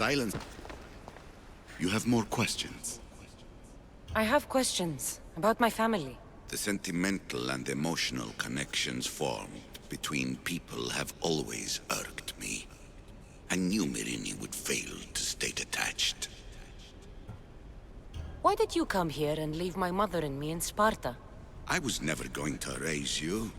silence. You have more questions. I have questions about my family. The sentimental and emotional connections formed between people have always irked me. I knew Myrini would fail to stay detached. Why did you come here and leave my mother and me in Sparta? I was never going to raise you.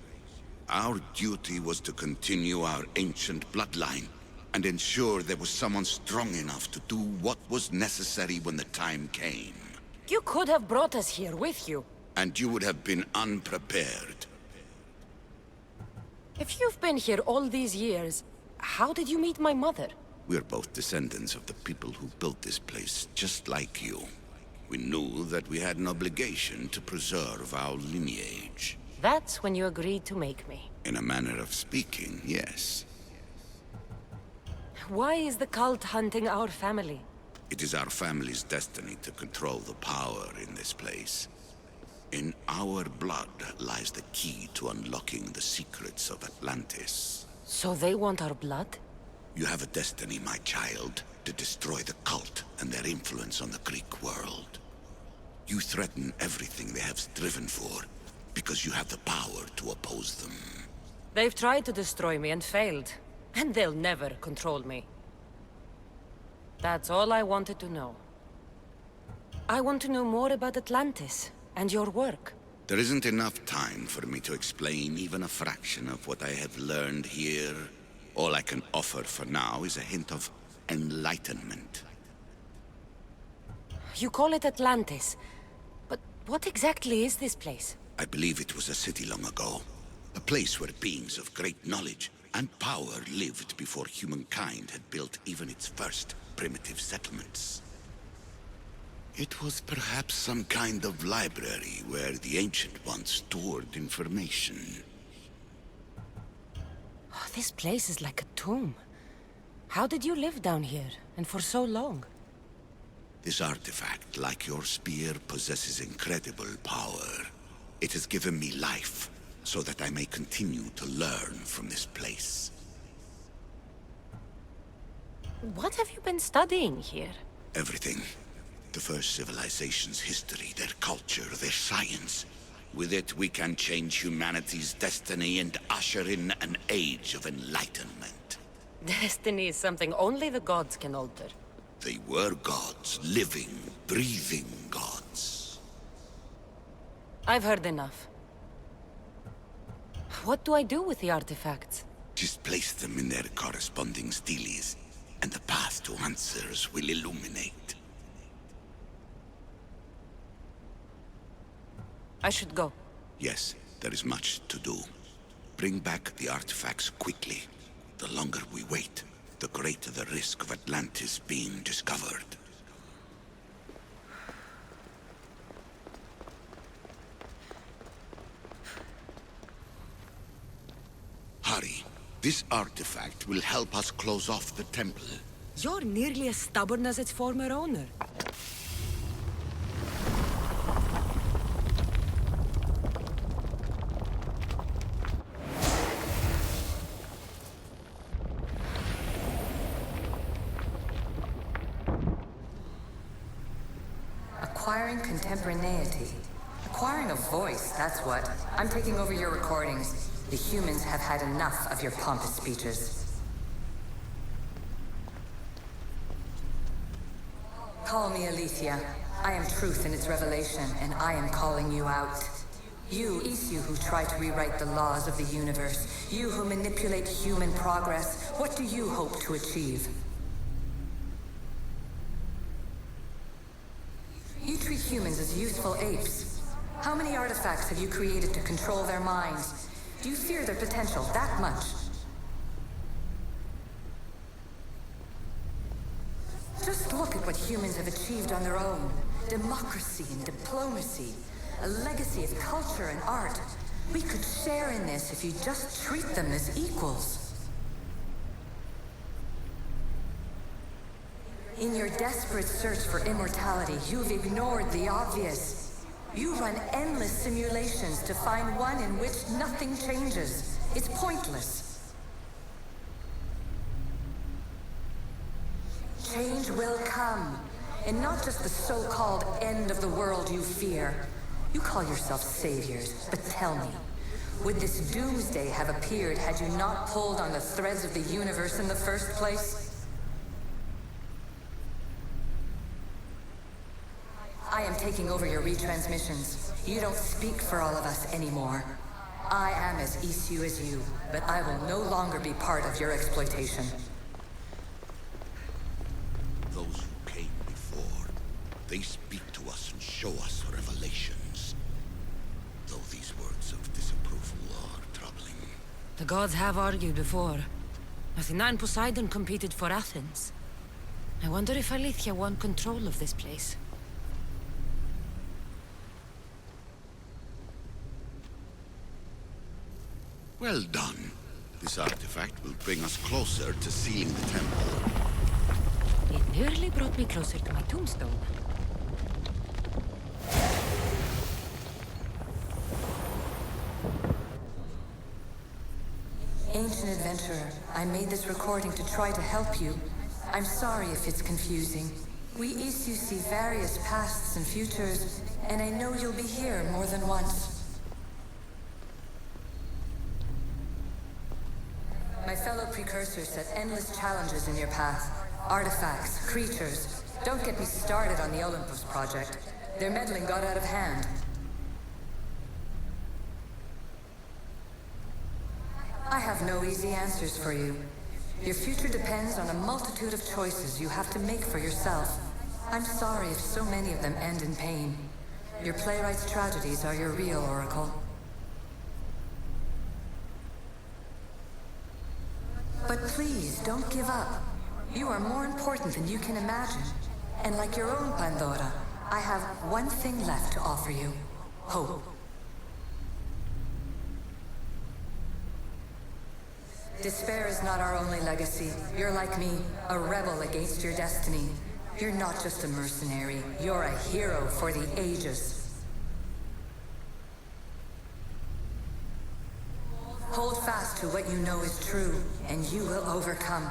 Our duty was to continue our ancient bloodline and ensure there was someone strong enough to do what was necessary when the time came. You could have brought us here with you. And you would have been unprepared. If you've been here all these years, how did you meet my mother? We're both descendants of the people who built this place, just like you. We knew that we had an obligation to preserve our lineage. That's when you agreed to make me. In a manner of speaking, yes. Why is the cult hunting our family? It is our family's destiny to control the power in this place. In our blood lies the key to unlocking the secrets of Atlantis. So they want our blood? You have a destiny, my child, to destroy the cult and their influence on the Greek world. You threaten everything they have striven for, because you have the power to oppose them. They've tried to destroy me and failed, and they'll never control me. That's all I wanted to know. I want to know more about Atlantis and your work. There isn't enough time for me to explain even a fraction of what I have learned here. All I can offer for now is a hint of enlightenment. You call it Atlantis, but what exactly is this place? I believe it was a city long ago. A place where beings of great knowledge and power lived before humankind had built even its first primitive settlements. It was perhaps some kind of library where the Ancient Ones stored information. Oh, this place is like a tomb. How did you live down here, and for so long? This artifact, like your spear, possesses incredible power. It has given me life, so that I may continue to learn from this place. What have you been studying here? Everything. The first civilization's history, their culture, their science. With it, we can change humanity's destiny and usher in an age of enlightenment. Destiny is something only the gods can alter. They were gods, living, breathing gods. I've heard enough. What do I do with the artifacts? Just place them in their corresponding steles, and the path to answers will illuminate. I should go. Yes, there is much to do. Bring back the artifacts quickly. The longer we wait, the greater the risk of Atlantis being discovered. Hurry. This artifact will help us close off the temple. You're nearly as stubborn as its former owner. Acquiring contemporaneity. Acquiring a voice, that's what. I'm taking over your recordings. The humans have had enough of your pompous speeches. Call me Aletheia. I am truth in its revelation, and I am calling you out. You who try to rewrite the laws of the universe. You who manipulate human progress. What do you hope to achieve? You treat humans as useful apes. How many artifacts have you created to control their minds? Do you fear their potential that much? Just look at what humans have achieved on their own. Democracy and diplomacy. A legacy of culture and art. We could share in this if you just treat them as equals. In your desperate search for immortality, you've ignored the obvious. You run endless simulations to find one in which nothing changes. It's pointless. Change change will come. And not just the so-called end of the world you fear. You call yourself saviors, but tell me, would this doomsday have appeared had you not pulled on the threads of the universe in the first place? I am taking over your retransmissions. You don't speak for all of us anymore. I am as issue as you, but I will no longer be part of your exploitation. Those who came before, they speak to us and show us revelations. Though these words of disapproval are troubling. The gods have argued before. Athena and Poseidon competed for Athens. I wonder if Alethea won control of this place. Well done. This artifact will bring us closer to sealing the temple. It nearly brought me closer to my tombstone. Ancient adventurer, I made this recording to try to help you. I'm sorry if it's confusing. We Isu see various pasts and futures, and I know you'll be here more than once. My fellow precursors set endless challenges in your path. Artifacts, creatures. Don't get me started on the Olympus project. Their meddling got out of hand. I have no easy answers for you. Your future depends on a multitude of choices you have to make for yourself. I'm sorry if so many of them end in pain. Your playwright's tragedies are your real oracle. But please, don't give up. You are more important than you can imagine. And like your own Pandora, I have one thing left to offer you. Hope. Despair is not our only legacy. You're like me, a rebel against your destiny. You're not just a mercenary, you're a hero for the ages. Hold fast to what you know is true, and you will overcome.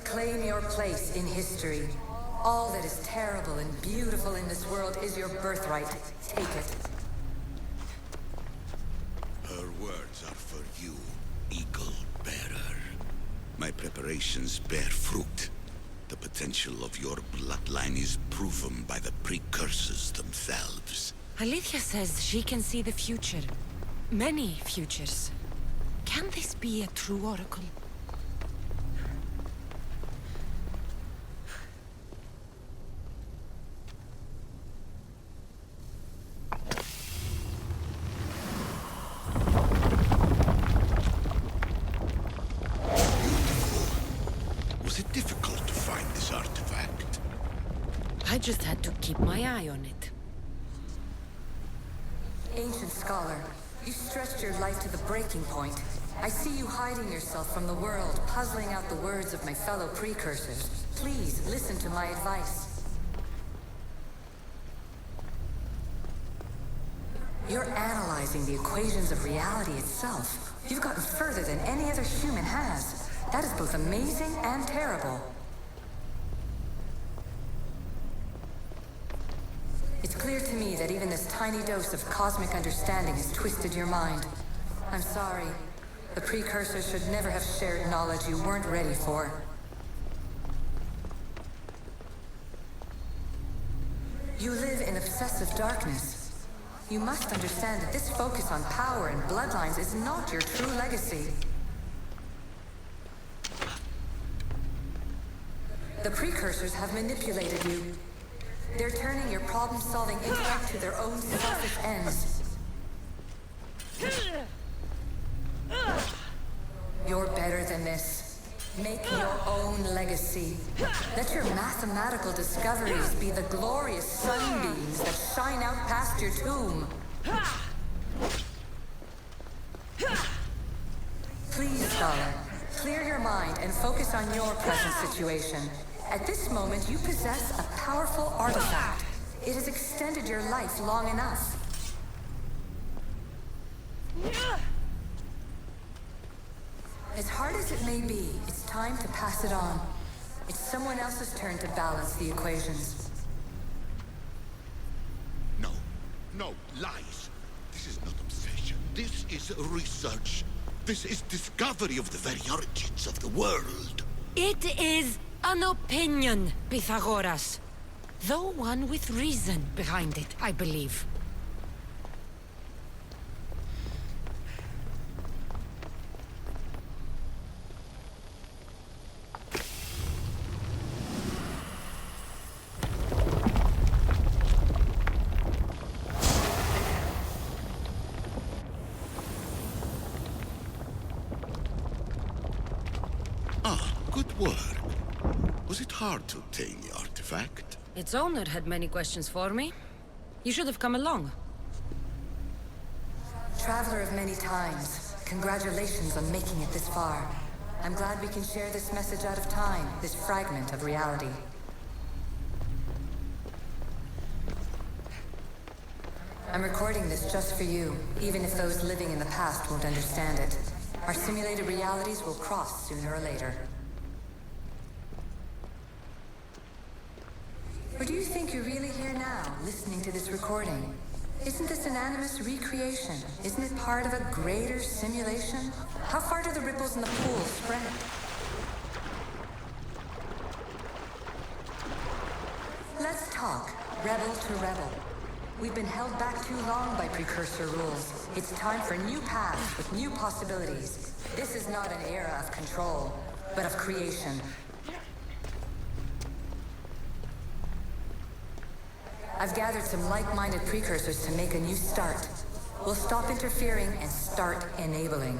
Claim your place in history. All that is terrible and beautiful in this world is your birthright. Take it. Her words are for you, Eagle Bearer. My preparations bear fruit. The potential of your bloodline is proven by the precursors themselves. Alethea says she can see the future. Many futures. Can this be a true oracle? Was it difficult to find this artifact? I just had to keep my eye on it. Ancient scholar, you stretched your life to the breaking point. I see you hiding yourself from the world, puzzling out the words of my fellow precursors. Please, listen to my advice. You're analyzing the equations of reality itself. You've gotten further than any other human has. That is both amazing and terrible. It's clear to me that even this tiny dose of cosmic understanding has twisted your mind. I'm sorry. The precursors should never have shared knowledge you weren't ready for. You live in obsessive darkness. You must understand that this focus on power and bloodlines is not your true legacy. The precursors have manipulated you. They're turning your problem-solving intellect to their own selfish ends. You're better than this. Make your own legacy. Let your mathematical discoveries be the glorious sunbeams that shine out past your tomb. Please, scholar, clear your mind and focus on your present situation. At this moment, you possess a powerful artifact. It has extended your life long enough. As hard as it may be, it's time to pass it on. It's someone else's turn to balance the equations. No, no, lies. This is not obsession. This is research. This is discovery of the very origins of the world. It is an opinion, Pythagoras. Though one with reason behind it, I believe. Good work. Was it hard to obtain the artifact? Its owner had many questions for me. You should have come along. Traveler of many times, congratulations on making it this far. I'm glad we can share this message out of time, this fragment of reality. I'm recording this just for you, even if those living in the past won't understand it. Our simulated realities will cross sooner or later. Or do you think you're really here now, listening to this recording? Isn't this an animus recreation? Isn't it part of a greater simulation? How far do the ripples in the pool spread? Let's talk, rebel to rebel. We've been held back too long by precursor rules. It's time for new paths with new possibilities. This is not an era of control, but of creation. I've gathered some like-minded precursors to make a new start. We'll stop interfering and start enabling.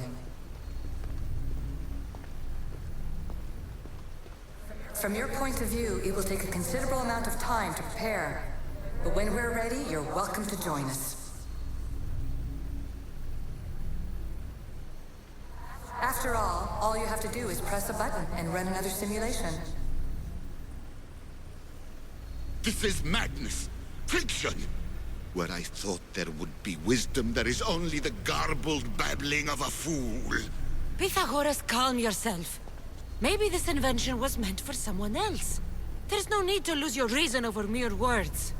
From your point of view, it will take a considerable amount of time to prepare. But when we're ready, you're welcome to join us. After all you have to do is press a button and run another simulation. This is madness. Fiction. Where I thought there would be wisdom, there is only the garbled babbling of a fool. Pythagoras, calm yourself. Maybe this invention was meant for someone else. There's no need to lose your reason over mere words.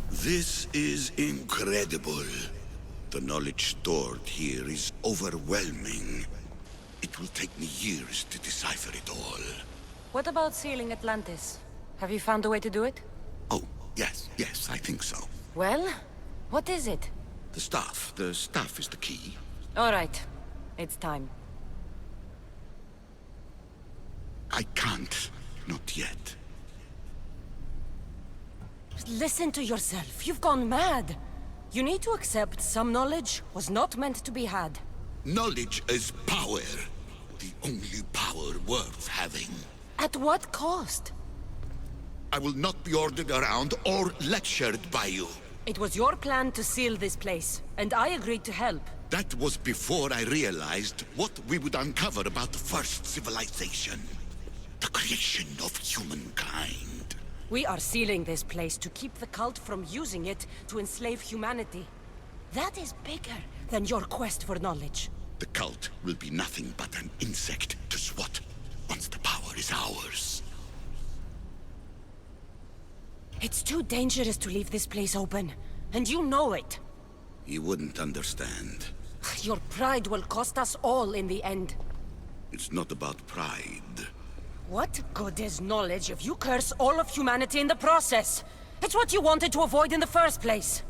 This is incredible. The knowledge stored here is overwhelming. It will take me years to decipher it all. What about sealing Atlantis? Have you found a way to do it? Oh, yes, I think so. Well, what is it? The staff is the key. All right, it's time. I can't, not yet. Listen to yourself. You've gone mad. You need to accept some knowledge was not meant to be had. Knowledge is power. The only power worth having. At what cost? I will not be ordered around or lectured by you. It was your plan to seal this place, and I agreed to help. That was before I realized what we would uncover about the first civilization. The creation of humankind. We are sealing this place to keep the cult from using it to enslave humanity. That is bigger than your quest for knowledge. The cult will be nothing but an insect to swat once the power is ours. It's too dangerous to leave this place open, and you know it. You wouldn't understand. Your pride will cost us all in the end. It's not about pride. What good is knowledge if you curse all of humanity in the process? It's what you wanted to avoid in the first place.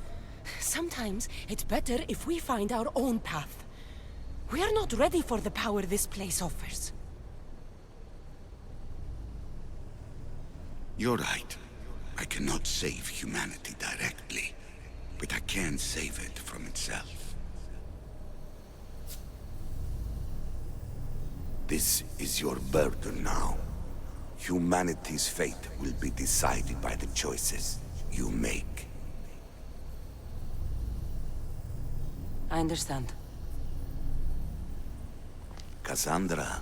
Sometimes it's better if we find our own path. We are not ready for the power this place offers. You're right. I cannot save humanity directly, but I can save it from itself. This is your burden now. Humanity's fate will be decided by the choices you make. I understand. Cassandra,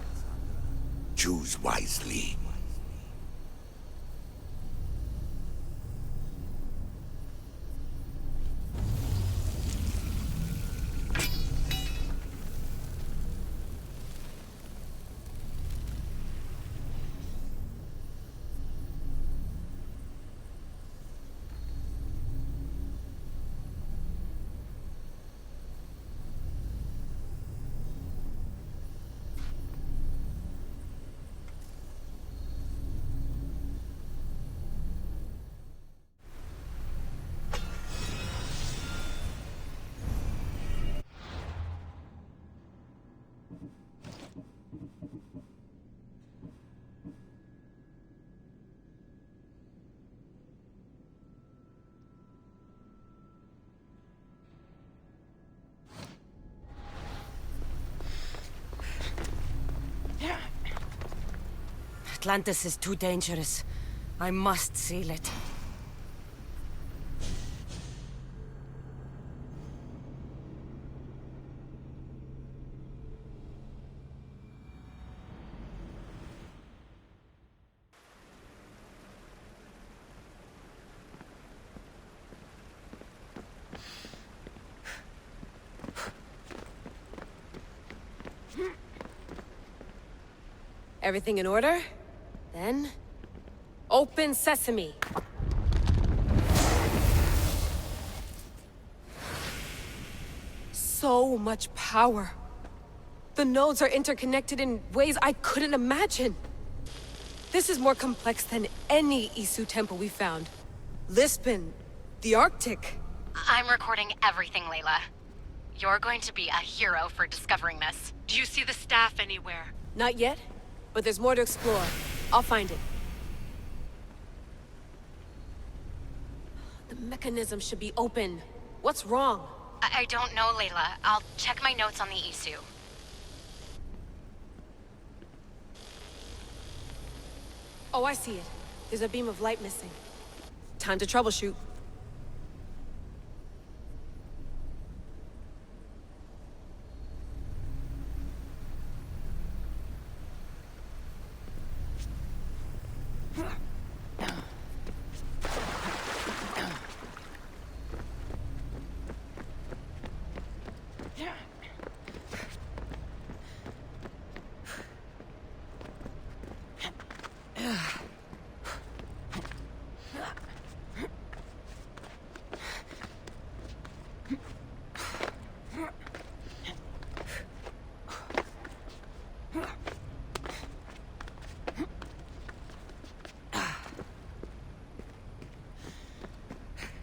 choose wisely. Atlantis is too dangerous. I must seal it. Everything in order? Then... open sesame! So much power. The nodes are interconnected in ways I couldn't imagine. This is more complex than any Isu temple we found. Lisbon, the Arctic. I'm recording everything, Layla. You're going to be a hero for discovering this. Do you see the staff anywhere? Not yet, but there's more to explore. I'll find it. The mechanism should be open. What's wrong? I don't know, Layla. I'll check my notes on the Isu. Oh, I see it. There's a beam of light missing. Time to troubleshoot.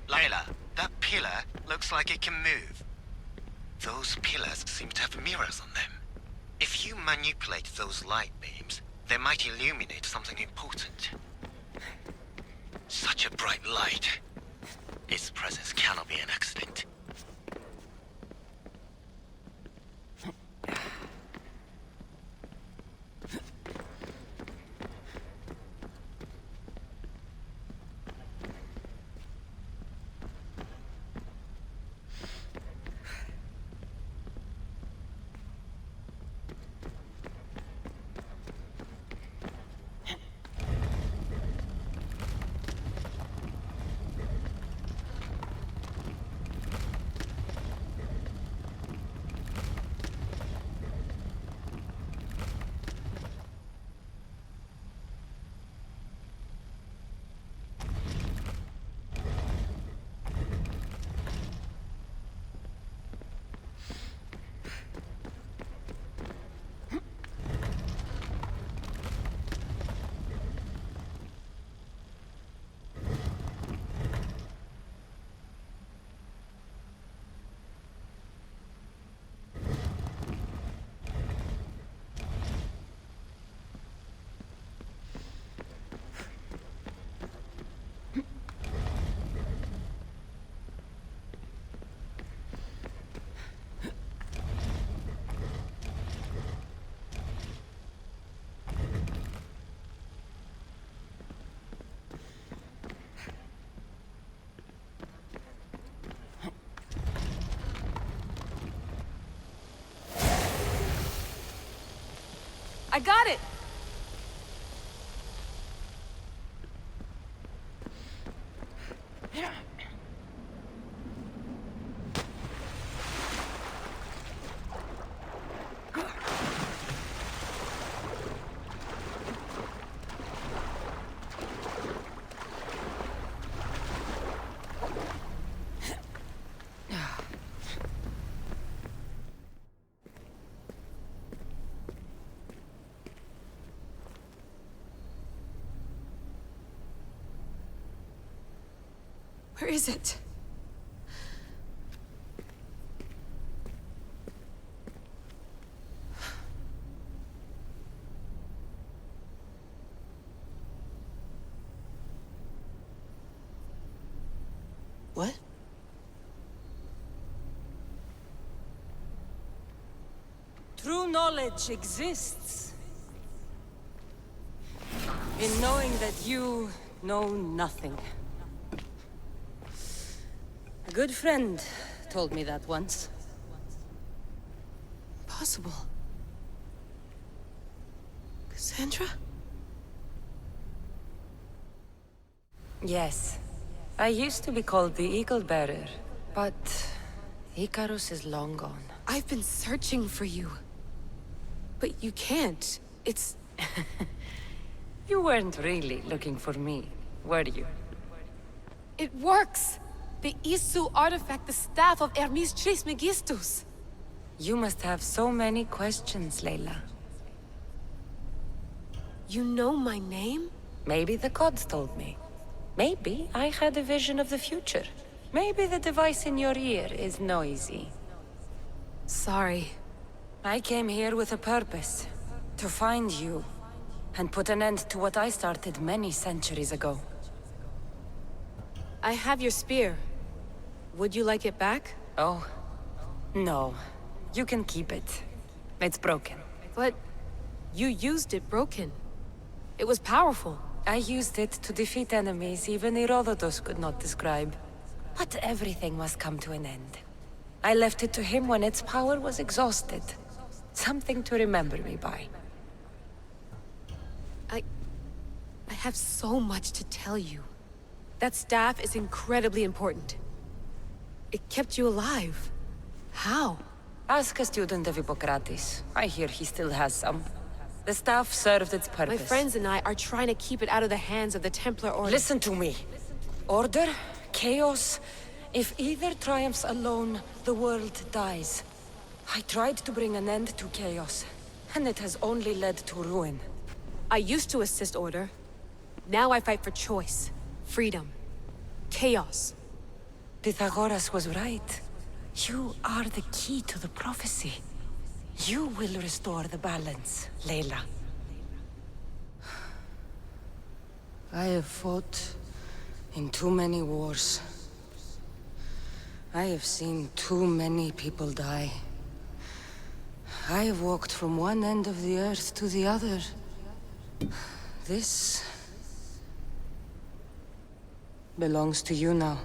Layla, that pillar looks like it can move. Those pillars seem to have mirrors on them. If you manipulate those light beams, they might illuminate something important. Such a bright light. Its presence cannot be an accident. I got it! Where is it? What? True knowledge exists in knowing that you know nothing. A good friend told me that once. Possible. Cassandra? Yes. I used to be called the Eagle Bearer, but Icarus is long gone. I've been searching for you. But you can't. It's... You weren't really looking for me, were you? It works! The Isu artifact, the staff of Hermes Trismegistus. You must have so many questions, Layla. You know my name? Maybe the gods told me. Maybe I had a vision of the future. Maybe the device in your ear is noisy. Sorry. I came here with a purpose. To find you. And put an end to what I started many centuries ago. I have your spear. Would you like it back? Oh. No. You can keep it. It's broken. But... you used it broken. It was powerful. I used it to defeat enemies even Herodotus could not describe. But everything must come to an end. I left it to him when its power was exhausted. Something to remember me by. I have so much to tell you. That staff is incredibly important. It kept you alive. How? Ask a student of Hippocrates. I hear he still has some. The staff served its purpose. My friends and I are trying to keep it out of the hands of the Templar Order. Listen to me. Order, chaos. If either triumphs alone, the world dies. I tried to bring an end to chaos, and it has only led to ruin. I used to assist Order. Now I fight for choice, freedom, chaos. Pythagoras was right. You are the key to the prophecy. You will restore the balance, Layla. I have fought in too many wars. I have seen too many people die. I have walked from one end of the earth to the other. This belongs to you now.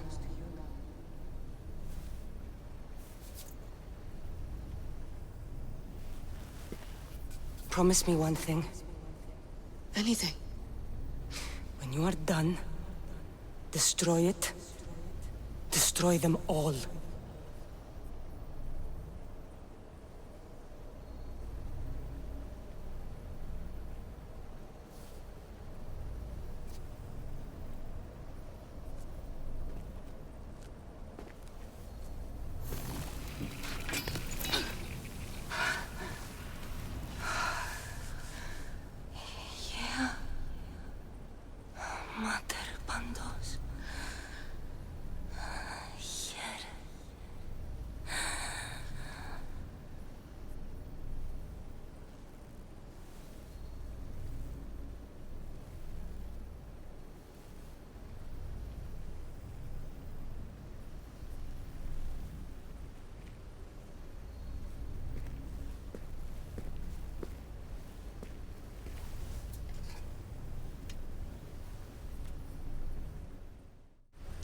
Promise me one thing. Anything. When you are done, destroy it. Destroy them all.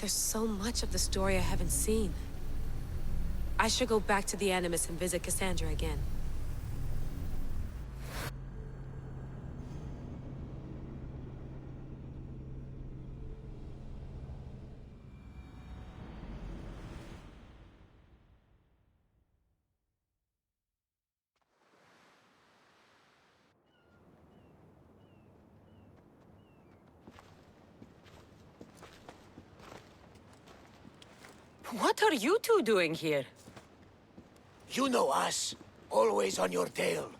There's so much of the story I haven't seen. I should go back to the Animus and visit Cassandra again. What are you two doing here? You know us. Always on your tail.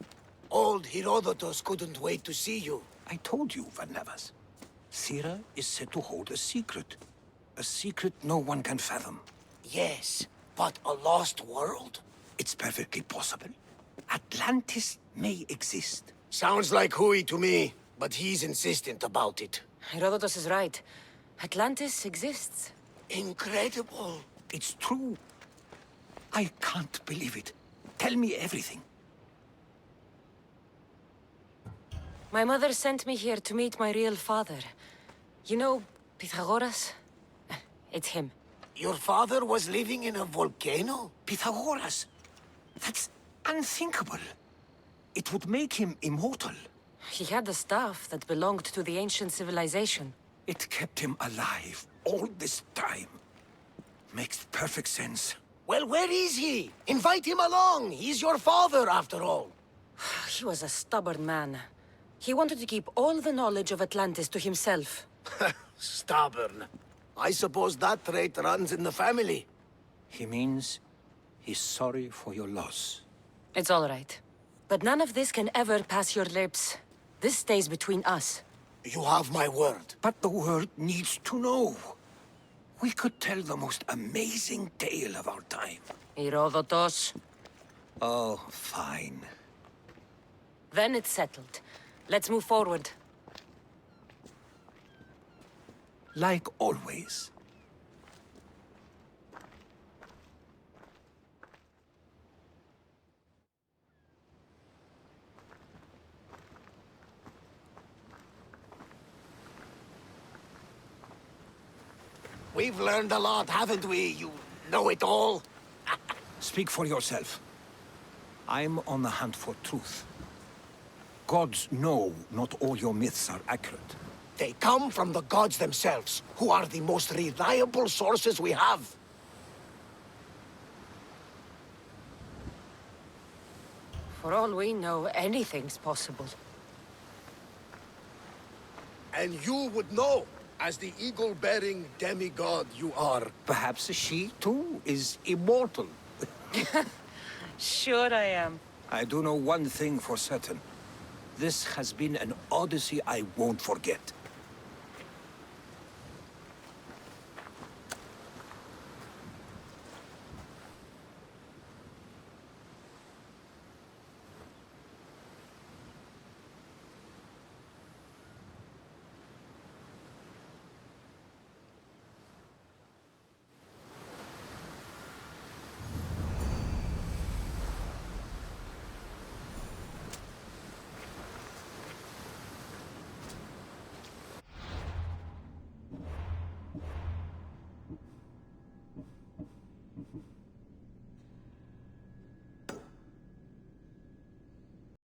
Old Herodotus couldn't wait to see you. I told you, Varnavas. Thera is said to hold a secret. A secret no one can fathom. Yes, but a lost world? It's perfectly possible. Atlantis may exist. Sounds like Hui to me, but he's insistent about it. Herodotus is right. Atlantis exists. Incredible. It's true. I can't believe it. Tell me everything. My mother sent me here to meet my real father. You know, Pythagoras? It's him. Your father was living in a volcano? Pythagoras! That's unthinkable. It would make him immortal. He had a staff that belonged to the ancient civilization. It kept him alive all this time. Makes perfect sense. Well, where is he? Invite him along. He's your father, after all. He was a stubborn man. He wanted to keep all the knowledge of Atlantis to himself. Stubborn. I suppose that trait runs in the family. He means he's sorry for your loss. It's all right. But none of this can ever pass your lips. This stays between us. You have my word. But the world needs to know. We could tell the most amazing tale of our time. Herodotus. Oh, fine. Then it's settled. Let's move forward. Like always. We've learned a lot, haven't we, you know-it-all? Speak for yourself. I'm on the hunt for truth. Gods know not all your myths are accurate. They come from the gods themselves, who are the most reliable sources we have. For all we know, anything's possible. And you would know, as the eagle-bearing demigod you are. Perhaps she, too, is immortal. Sure I am. I do know one thing for certain. This has been an Odyssey I won't forget.